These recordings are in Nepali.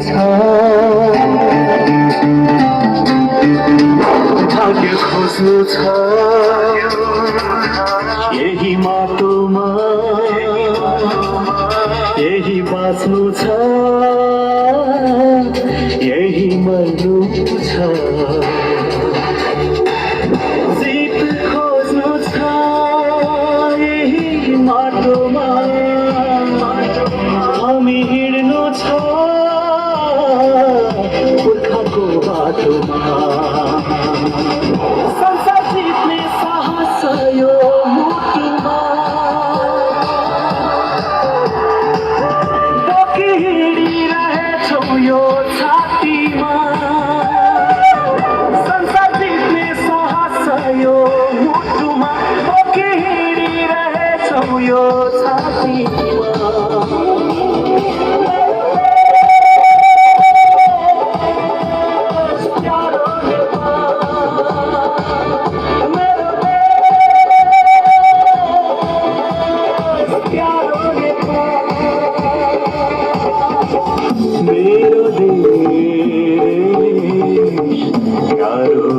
छ भाग्य खोज्नु छ यही माटोमा यही बाँच्नु छ यही मर्नु छ जित खोज्नु छ यही माटोमा हामी हिँड्नु छ पुर्खाको बाटोमा संसार जित्ने साहस यो मुटुमा बोकी हिँडिरहेछौँ यो छातीमा संसार जित्ने साहस यो मुटुमा बोकी हिँडिरहेछौँ यो छातीमा मेरो देश प्यारो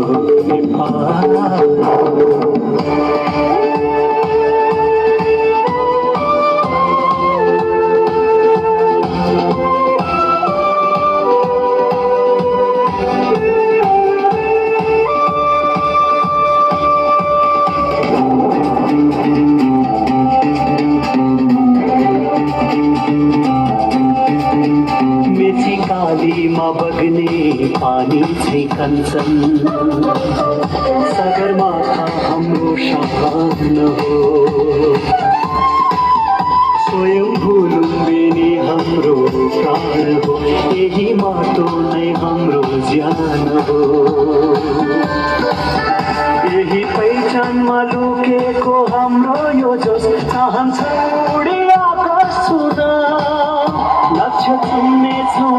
नेपाल कालीमा बग्ने पानी छै कञ्चन सगरमाथा हाम्रो शान हो स्वयं लुम्बिनी हाम्रो प्राण हो यही माटो नै हाम्रो ज्यान हो यही पहिचानमा लुकेको हाम्रो यो जोस चाहन्छ उडी आकाश छुँदा लक्ष्य चुन्नेछौँ